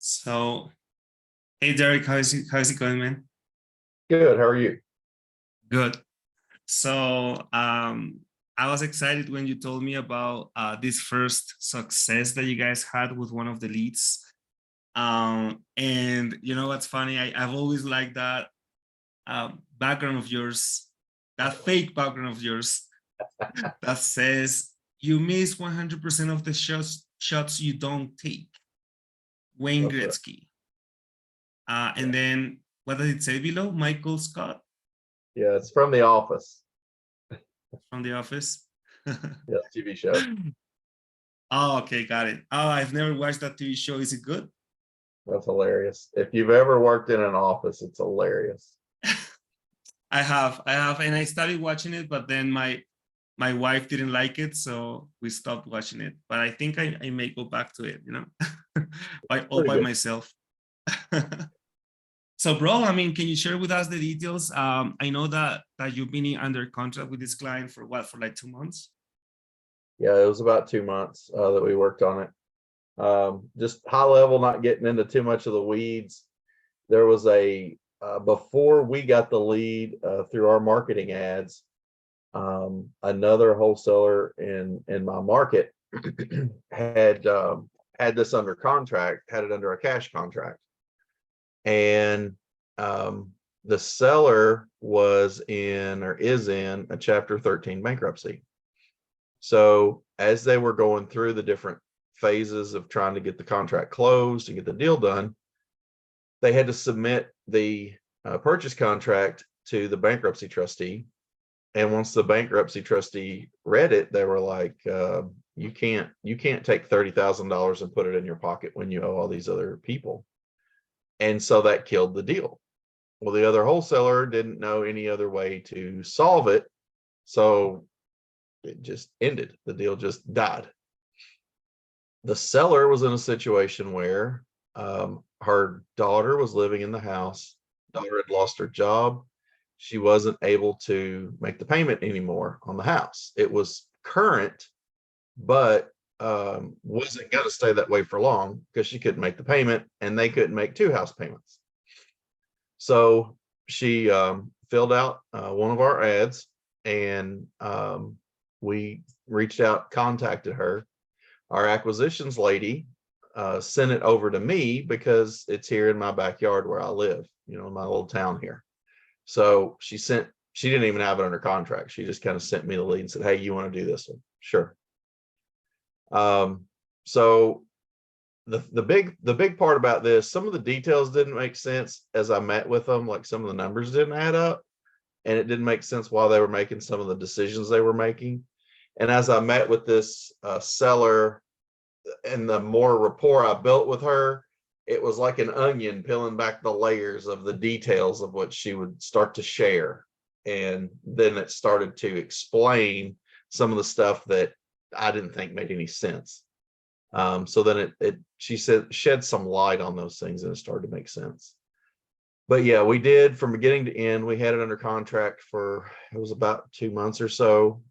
So, hey Derek, how's it going, man? Good. How are you? Good. So, I was excited when you told me about this first success that you guys had with one of the leads. And you know what's funny? I've always liked that background of yours, that fake background of yours that says you miss 100% of the shots you don't take. Wayne That's right. Gretzky. And Yeah. then what does it say below? Michael Scott Yeah. It's from The Office. from The Office. Yeah, TV show. Oh, okay, got it. Oh, I've never watched that TV show. Is it good? That's hilarious. If you've ever worked in an office, it's hilarious. I have, and I started watching it, but then my wife didn't like it, so we stopped watching it. But I think I may go back to it, all Pretty by good. myself. So, bro, I mean, can you share with us the details? I know that you've been under contract with this client for what, for like 2 months? Yeah, it was about 2 months that we worked on it. Just high level, not getting into too much of the weeds. There was before we got the lead through our marketing ads, another wholesaler in my market had this under contract, had it under a cash contract. And the seller was in or is in a Chapter 13 bankruptcy. So as they were going through the different phases of trying to get the contract closed and get the deal done, they had to submit the purchase contract to the bankruptcy trustee. And once the bankruptcy trustee read it, they were like, you can't take $30,000 and put it in your pocket when you owe all these other people. And so that killed the deal. Well, the other wholesaler didn't know any other way to solve it. So it just ended. The deal just died. The seller was in a situation where her daughter was living in the house. Daughter had lost her job. She wasn't able to make the payment anymore on the house. It was current, but wasn't going to stay that way for long because she couldn't make the payment and they couldn't make two house payments. So she filled out one of our ads, and we reached out, contacted her. Our acquisitions lady sent it over to me because it's here in my backyard where I live, in my little town here. So she didn't even have it under contract. She just kind of sent me the lead and said, hey, you want to do this one? Sure. So the big part about this, some of the details didn't make sense as I met with them. Like some of the numbers didn't add up, and it didn't make sense while they were making some of the decisions they were making. And as I met with this seller, and the more rapport I built with her, it was like an onion peeling back the layers of the details of what she would start to share. And then it started to explain some of the stuff that I didn't think made any sense. So then she said, shed some light on those things, and it started to make sense. But yeah, we did from beginning to end. We had it under contract it was about 2 months or so.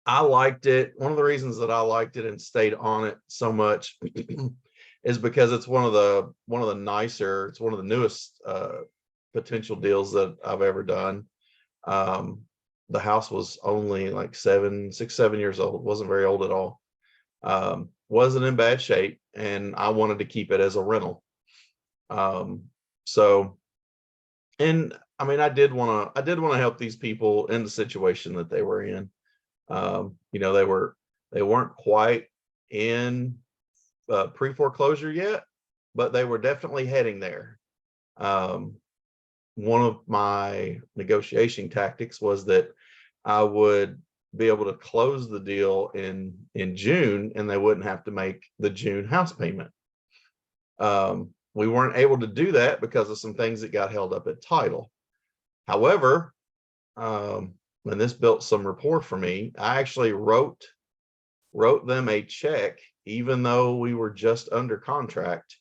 I liked it. One of the reasons that I liked it and stayed on it so much is because it's one of the nicer, it's one of the newest potential deals that I've ever done. The house was only like 7 years old. It wasn't very old at all. Wasn't in bad shape, and I wanted to keep it as a rental. So, and I mean, I did want to help these people in the situation that they were in. They weren't quite in pre-foreclosure yet, but they were definitely heading there. One of my negotiation tactics was that I would be able to close the deal in June, and they wouldn't have to make the June house payment. We weren't able to do that because of some things that got held up at title. However, and this built some rapport for me, I actually wrote them a check, even though we were just under contract,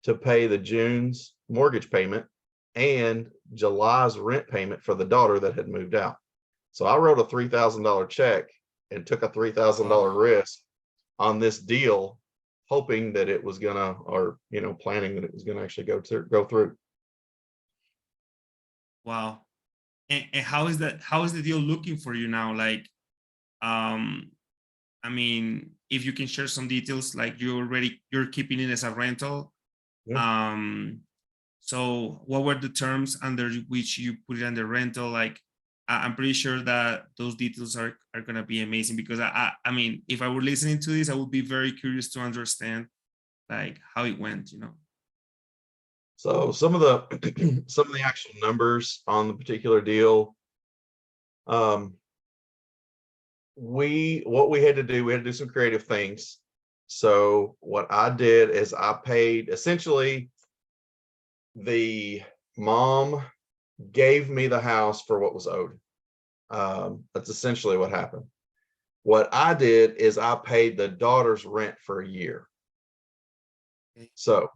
to pay the June's mortgage payment and July's rent payment for the daughter that had moved out. So I wrote a $3,000 check and took a $3,000 risk on this deal hoping that it was gonna, or planning that it was gonna actually go through. Wow. And how is that? How is the deal looking for you now? Like, um, I mean, if you can share some details, like you're keeping it as a rental. Yeah. Um, so what were the terms under which you put it under rental? Like, I'm pretty sure that those details are gonna be amazing, because I mean, if I were listening to this, I would be very curious to understand like how it went, you know. So some of the some of the actual numbers on the particular deal, what we had to do, we had to do some creative things. So what I did is I paid, essentially, the mom gave me the house for what was owed. That's essentially what happened. What I did is I paid the daughter's rent for a year. Okay. So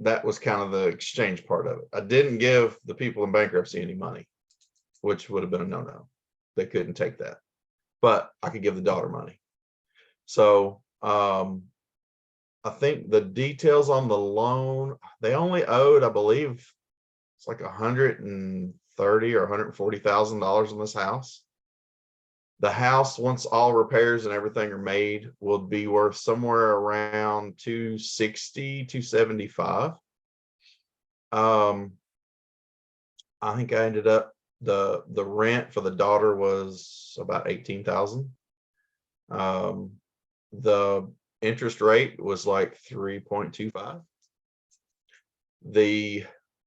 that was kind of the exchange part of it. I didn't give the people in bankruptcy any money, which would have been a no-no. They couldn't take that, but I could give the daughter money. So I think the details on the loan, they only owed, I believe, it's like $130,000 or $140,000 on this house. The house, once all repairs and everything are made, will be worth somewhere around 260, 275. I think I ended up, the rent for the daughter was about 18,000. The interest rate was like 3.25. The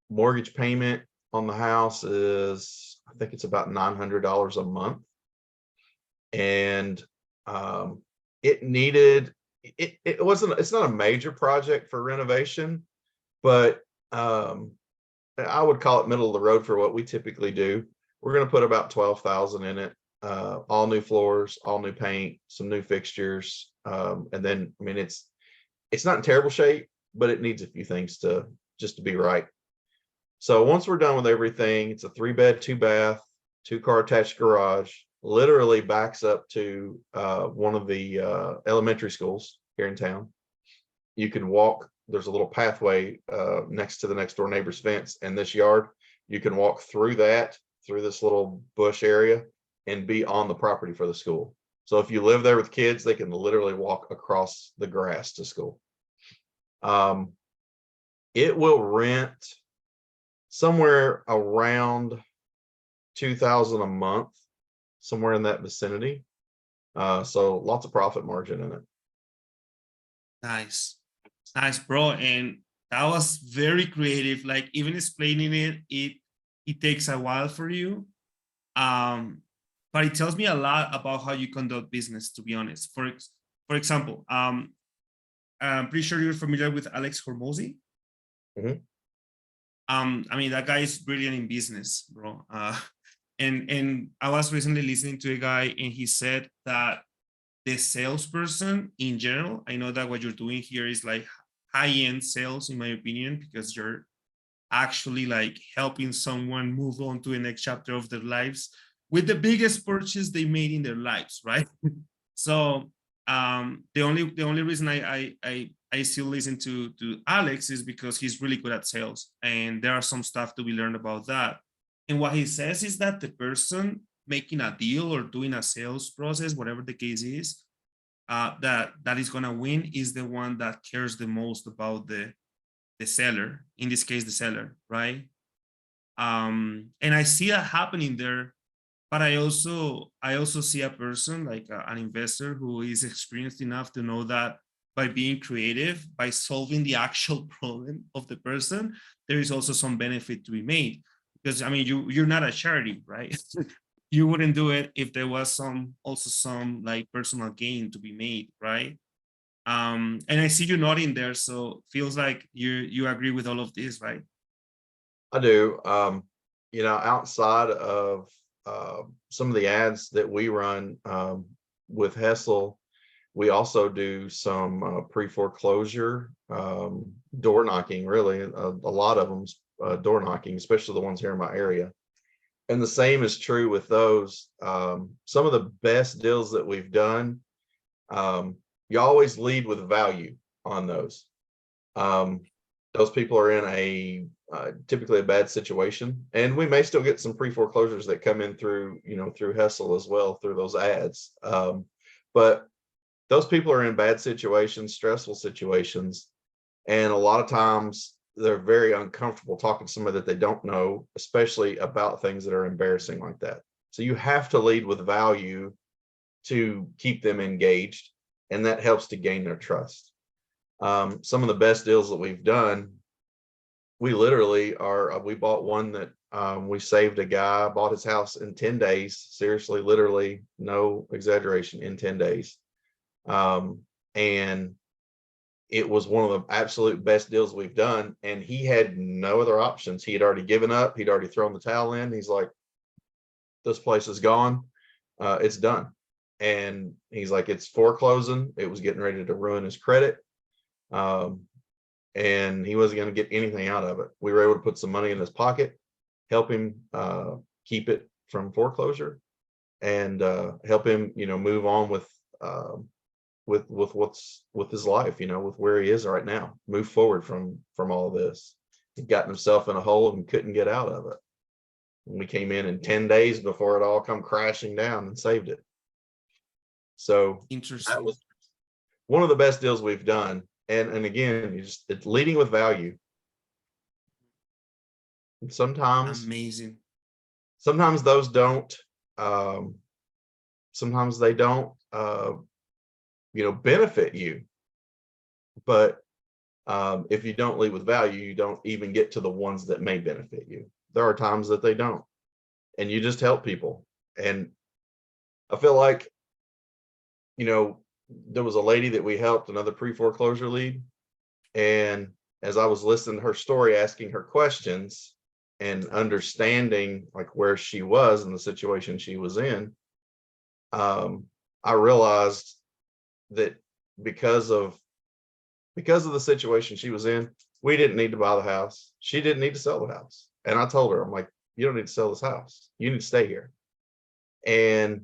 mortgage payment on the house is, I think it's about $900 a month. And it needed, it wasn't, it's not a major project for renovation, but I would call it middle of the road for what we typically do. We're going to put about 12,000 in it, all new floors, all new paint, some new fixtures. And then, I mean, it's not in terrible shape, but it needs a few things to be right. So once we're done with everything, it's a 3-bed, 2-bath, 2-car attached garage, literally backs up to one of the elementary schools here in town. You can walk, there's a little pathway next to the next door neighbor's fence in this yard. You can walk through that, through this little bush area, and be on the property for the school. So if you live there with kids, they can literally walk across the grass to school. It will rent somewhere around 2,000 a month, somewhere in that vicinity. So lots of profit margin in it. Nice. Nice, bro. And that was very creative. Like, even explaining it takes a while for you. But it tells me a lot about how you conduct business, to be honest. For example, I'm pretty sure you're familiar with Alex Hormozy. Mhm. I mean, that guy is brilliant in business, bro. And I was recently listening to a guy, and he said that the salesperson in general, I know that what you're doing here is like high-end sales, in my opinion, because you're actually like helping someone move on to the next chapter of their lives with the biggest purchase they made in their lives, right? So the only reason I still listen to Alex is because he's really good at sales, and there are some stuff to be learned about that. And what he says is that the person making a deal or doing a sales process, whatever the case is, that is gonna win is the one that cares the most about the seller. In this case, the seller, right? And I see that happening there, but I also see a person like an investor who is experienced enough to know that by being creative, by solving the actual problem of the person, there is also some benefit to be made. Because I mean, you're not a charity, right? You wouldn't do it if there was some like personal gain to be made, right? And I see you nodding there, so feels like you agree with all of this, right? I do. Outside of some of the ads that we run with Hessel, we also do some pre-foreclosure door knocking. Really, a lot of them's door knocking, especially the ones here in my area. And the same is true with those. Some of the best deals that we've done, you always lead with value on those. Those people are in a typically a bad situation, and we may still get some pre-foreclosures that come in through, through Hustle as well, through those ads. But those people are in bad situations, stressful situations, and a lot of times they're very uncomfortable talking to somebody that they don't know, especially about things that are embarrassing like that. So you have to lead with value to keep them engaged, and that helps to gain their trust. Some of the best deals that we've done, we literally we bought one that we saved a guy, bought his house in 10 days, seriously, literally, no exaggeration, in 10 days. And it was one of the absolute best deals we've done. And he had no other options. He had already given up. He'd already thrown the towel in. He's like, this place is gone. It's done. And he's like, it's foreclosing. It was getting ready to ruin his credit. And he wasn't going to get anything out of it. We were able to put some money in his pocket, help him keep it from foreclosure, and help him, move on with his life, with where he is right now, move forward from all of this. He'd gotten himself in a hole and couldn't get out of it. And we came in 10 days before it all come crashing down and saved it. So Interesting. that was one of the best deals we've done. And again, it's leading with value. And sometimes amazing. Sometimes those don't. Sometimes they don't. Benefit you. But if you don't lead with value, you don't even get to the ones that may benefit you. There are times that they don't, and you just help people. And I feel like, there was a lady that we helped, another pre-foreclosure lead. And as I was listening to her story, asking her questions and understanding like where she was in the situation she was in, I realized that because of the situation she was in, we didn't need to buy the house. She didn't need to sell the house. And I told her, I'm like, you don't need to sell this house. You need to stay here. And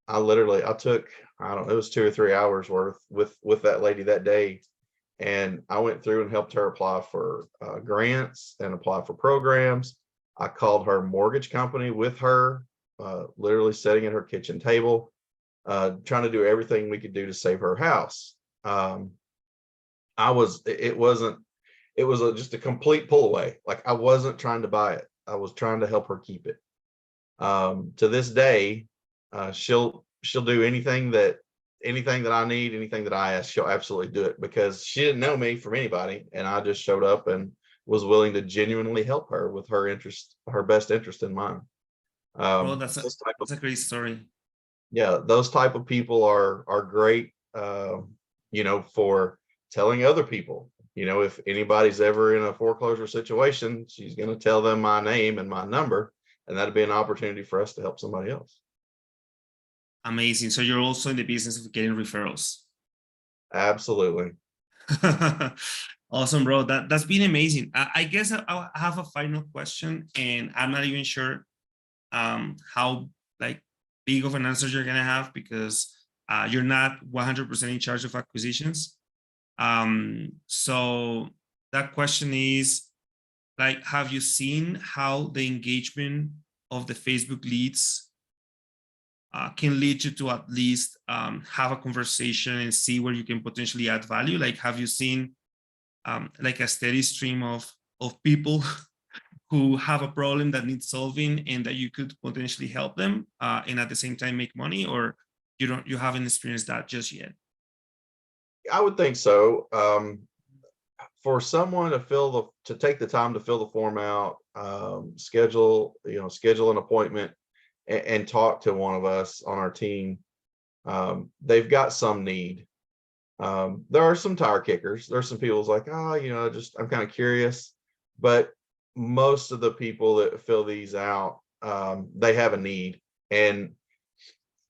I took, I don't know, it was 2 or 3 hours worth with that lady that day. And I went through and helped her apply for grants and apply for programs. I called her mortgage company with her, literally sitting at her kitchen table, trying to do everything we could do to save her house. It was just a complete pull away. Like, I wasn't trying to buy it. I was trying to help her keep it. To this day, she'll do anything that I need, anything that I ask, she'll absolutely do it, because she didn't know me from anybody. And I just showed up and was willing to genuinely help her with her best interest in mind. Well, that's a great story. Yeah, those type of people are great, for telling other people. If anybody's ever in a foreclosure situation, she's going to tell them my name and my number, and that'd be an opportunity for us to help somebody else. Amazing. So you're also in the business of getting referrals. Absolutely. Awesome, bro. That's been amazing. I guess I have a final question, and I'm not even sure how like big of an answer you're gonna have, because you're not 100% in charge of acquisitions. So that question is, like, have you seen how the engagement of the Facebook leads can lead you to at least have a conversation and see where you can potentially add value? Like, have you seen like a steady stream of people who have a problem that needs solving and that you could potentially help them and at the same time make money? Or you haven't experienced that just yet? I would think so. For someone to take the time to fill the form out, schedule an appointment and talk to one of us on our team, they've got some need. There are some tire kickers. There's some people who's like, I'm kind of curious, but most of the people that fill these out, they have a need. And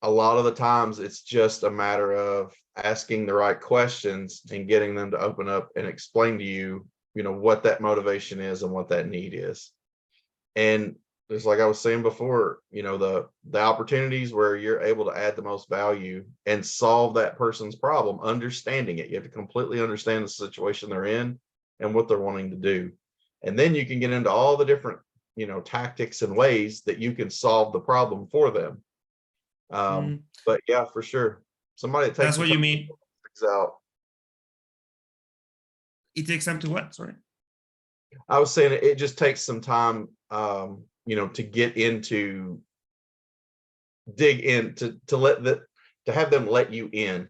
a lot of the times it's just a matter of asking the right questions and getting them to open up and explain to you, what that motivation is and what that need is. And just like I was saying before, the opportunities where you're able to add the most value and solve that person's problem, understanding it. You have to completely understand the situation they're in and what they're wanting to do. And then you can get into all the different, tactics and ways that you can solve the problem for them. Mm, But yeah, for sure. Somebody that takes that's the what time you to mean. figure things out. It takes time to what? Sorry. I was saying it just takes some time, to get into dig in to let to have them let you in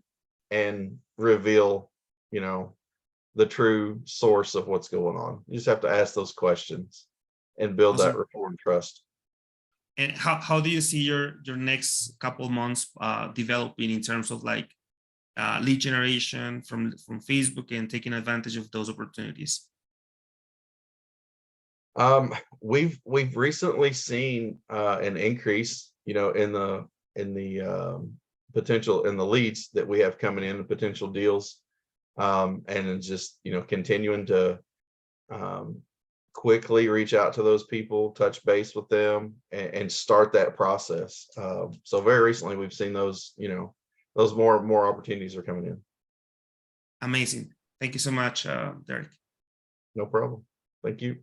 and reveal, the true source of what's going on. You just have to ask those questions and build that Awesome. rapport and trust. And how do you see your next couple months developing in terms of like lead generation from Facebook and taking advantage of those opportunities? We've recently seen an increase, in the potential in the leads that we have coming in, the potential deals, and it's just continuing to quickly reach out to those people, touch base with them, and start that process. So very recently, we've seen those, those more opportunities are coming in. Amazing. Thank you so much, Derek. No problem. Thank you.